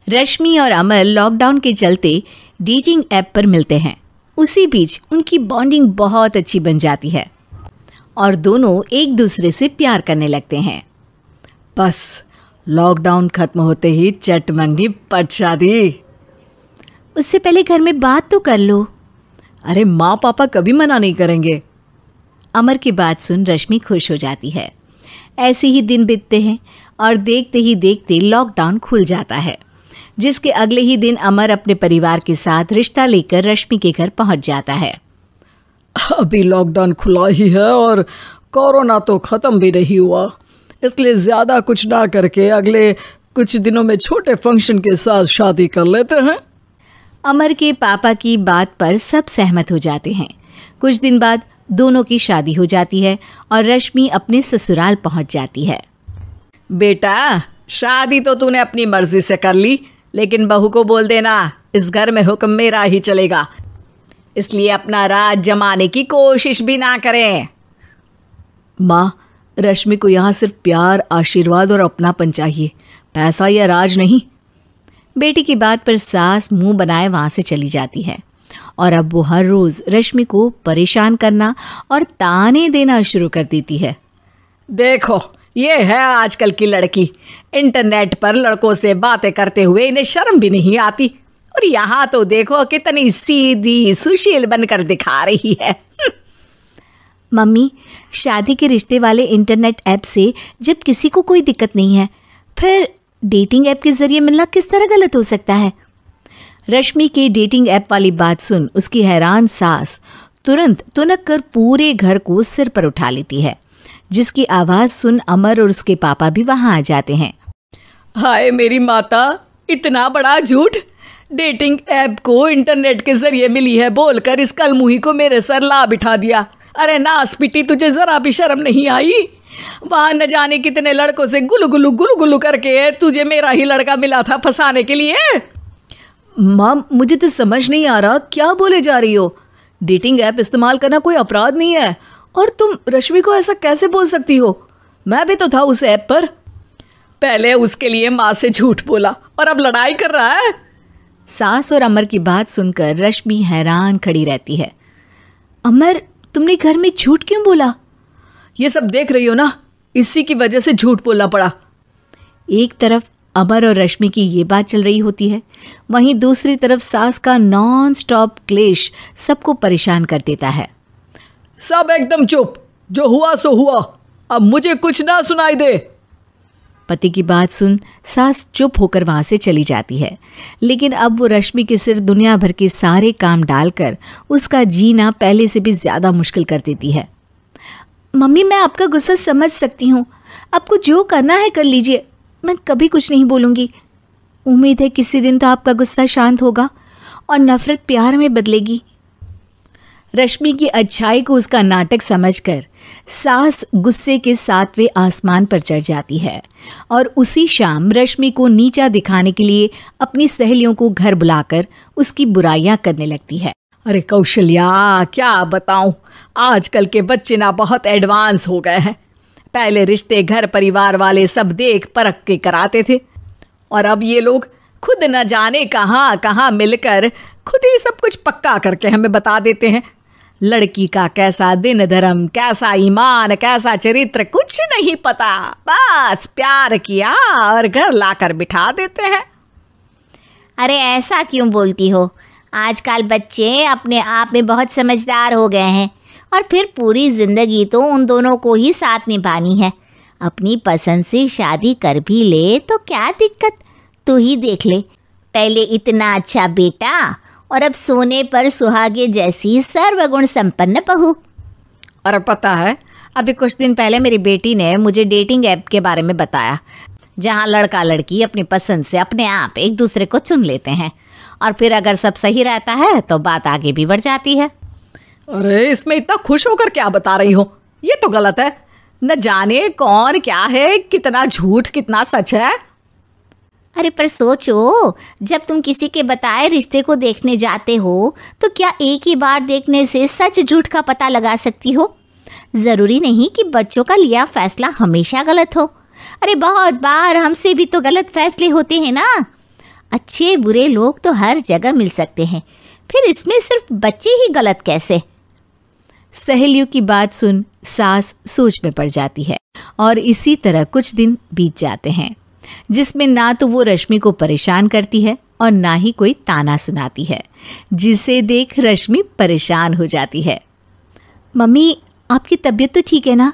रश्मि और अमर लॉकडाउन के चलते डेटिंग ऐप पर मिलते हैं। उसी बीच उनकी बॉन्डिंग बहुत अच्छी बन जाती है और दोनों एक दूसरे से प्यार करने लगते हैं। बस लॉकडाउन खत्म होते ही चट मंगनी पट शादी। उससे पहले घर में बात तो कर लो। अरे माँ पापा कभी मना नहीं करेंगे। अमर की बात सुन रश्मि खुश हो जाती है। ऐसे ही दिन बीतते हैं और देखते ही देखते लॉकडाउन खुल जाता है, जिसके अगले ही दिन अमर अपने परिवार के साथ रिश्ता लेकर रश्मि के घर पहुंच जाता है। अभी लॉकडाउन खुला ही है और कोरोना तो ख़त्म भी नहीं हुआ, इसलिए ज़्यादा कुछ ना करके अगले कुछ दिनों में छोटे फंक्शन के साथ शादी कर लेते हैं। अमर के पापा की बात पर सब सहमत हो जाते हैं। कुछ दिन बाद दोनों की शादी हो जाती है और रश्मि अपने ससुराल पहुंच जाती है। बेटा, शादी तो तूने अपनी मर्जी से कर ली, लेकिन बहू को बोल देना इस घर में हुक्म मेरा ही चलेगा, इसलिए अपना राज जमाने की कोशिश भी ना करें। माँ, रश्मि को यहाँ सिर्फ प्यार, आशीर्वाद और अपनापन चाहिए, पैसा या राज नहीं। बेटी की बात पर सास मुंह बनाए वहां से चली जाती है और अब वो हर रोज रश्मि को परेशान करना और ताने देना शुरू कर देती है। देखो, ये है आजकल की लड़की, इंटरनेट पर लड़कों से बातें करते हुए इन्हें शर्म भी नहीं आती, और यहाँ तो देखो कितनी सीधी सुशील बनकर दिखा रही है। मम्मी, शादी के रिश्ते वाले इंटरनेट ऐप से जब किसी को कोई दिक्कत नहीं है, फिर डेटिंग ऐप के जरिए मिलना किस तरह गलत हो सकता है? रश्मि के डेटिंग ऐप वाली बात सुन उसकी हैरान सास तुरंत तुनक कर पूरे घर को सिर पर उठा लेती है, जिसकी आवाज सुन अमर और उसके पापा भी वहां आ जाते हैं। हाय मेरी माता, इतना बड़ा झूठ! डेटिंग ऐप को इंटरनेट के जरिए मिली है बोलकर इस कलमुही को मेरे सर ला बिठा दिया। अरे नास पिटी, तुझे जरा भी शर्म नहीं आई? वहां न जाने कितने लड़कों से गुलु गुलु करके तुझे मेरा ही लड़का मिला था फंसाने के लिए। माँ, मुझे तो समझ नहीं आ रहा क्या बोले जा रही हो। डेटिंग ऐप इस्तेमाल करना कोई अपराध नहीं है, और तुम रश्मि को ऐसा कैसे बोल सकती हो? मैं भी तो था उस ऐप पर। पहले उसके लिए माँ से झूठ बोला और अब लड़ाई कर रहा है। सास और अमर की बात सुनकर रश्मि हैरान खड़ी रहती है। अमर, तुमने घर में झूठ क्यों बोला? ये सब देख रही हो ना, इसी की वजह से झूठ बोलना पड़ा। एक तरफ अमर और रश्मि की ये बात चल रही होती है, वहीं दूसरी तरफ सास का नॉन स्टॉप क्लेश सबको परेशान कर देता है। सब एकदम चुप, जो हुआ सो हुआ, अब मुझे कुछ ना सुनाई दे। पति की बात सुन सास चुप होकर वहां से चली जाती है, लेकिन अब वो रश्मि के सिर दुनिया भर के सारे काम डालकर उसका जीना पहले से भी ज्यादा मुश्किल कर देती है। मम्मी, मैं आपका गुस्सा समझ सकती हूँ, आपको जो करना है कर लीजिए, मैं कभी कुछ नहीं बोलूँगी। उम्मीद है किसी दिन तो आपका गुस्सा शांत होगा और नफरत प्यार में बदलेगी। रश्मि की अच्छाई को उसका नाटक समझकर सास गुस्से के 7वें आसमान पर चढ़ जाती है और उसी शाम रश्मि को नीचा दिखाने के लिए अपनी सहेलियों को घर बुलाकर उसकी बुराइयां करने लगती है। अरे कौशल्या, क्या बताऊं, आजकल के बच्चे ना बहुत एडवांस हो गए हैं। पहले रिश्ते घर परिवार वाले सब देख परख के कराते थे, और अब ये लोग खुद न जाने कहाँ कहाँ मिलकर खुद ही सब कुछ पक्का करके हमें बता देते हैं। लड़की का कैसा दिन धर्म, कैसा ईमान, कैसा चरित्र कुछ नहीं पता, बस प्यार किया और घर लाकर बिठा देते हैं। अरे ऐसा क्यों बोलती हो? आजकल बच्चे अपने आप में बहुत समझदार हो गए हैं, और फिर पूरी जिंदगी तो उन दोनों को ही साथ निभानी है। अपनी पसंद से शादी कर भी ले तो क्या दिक्कत? तू ही देख ले, पहले इतना अच्छा बेटा और अब सोने पर सुहागे जैसी सर्वगुण संपन्न बहू। और पता है, अभी कुछ दिन पहले मेरी बेटी ने मुझे डेटिंग ऐप के बारे में बताया, जहां लड़का लड़की अपनी पसंद से अपने आप एक दूसरे को चुन लेते हैं, और फिर अगर सब सही रहता है तो बात आगे भी बढ़ जाती है। अरे इसमें इतना खुश होकर क्या बता रही हो? ये तो गलत है। न जाने कौन क्या है, कितना झूठ कितना सच है। अरे पर सोचो, जब तुम किसी के बताए रिश्ते को देखने जाते हो तो क्या एक ही बार देखने से सच झूठ का पता लगा सकती हो? ज़रूरी नहीं कि बच्चों का लिया फैसला हमेशा गलत हो। अरे बहुत बार हमसे भी तो गलत फैसले होते हैं ना। अच्छे बुरे लोग तो हर जगह मिल सकते हैं, फिर इसमें सिर्फ बच्चे ही गलत कैसे? सहेलियों की बात सुन सास सोच में पड़ जाती है और इसी तरह कुछ दिन बीत जाते हैं, जिसमें ना तो वो रश्मि को परेशान करती है और ना ही कोई ताना सुनाती है, जिसे देख रश्मि परेशान हो जाती है। मम्मी, आपकी तबीयत तो ठीक है ना?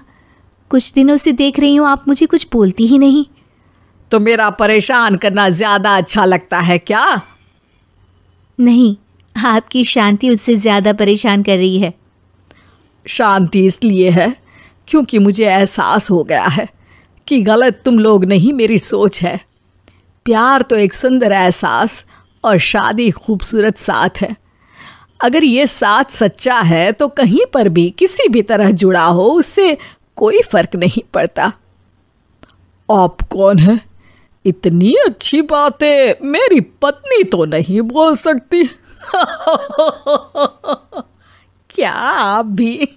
कुछ दिनों से देख रही हूँ आप मुझे कुछ बोलती ही नहीं। तो मेरा परेशान करना ज्यादा अच्छा लगता है क्या? नहीं, आपकी शांति उससे ज्यादा परेशान कर रही है। शांति इसलिए है क्योंकि मुझे एहसास हो गया है कि गलत तुम लोग नहीं, मेरी सोच है। प्यार तो एक सुंदर एहसास और शादी खूबसूरत साथ है। अगर ये साथ सच्चा है तो कहीं पर भी किसी भी तरह जुड़ा हो, उससे कोई फर्क नहीं पड़ता। आप कौन है? इतनी अच्छी बातें मेरी पत्नी तो नहीं बोल सकती। क्या आप भी?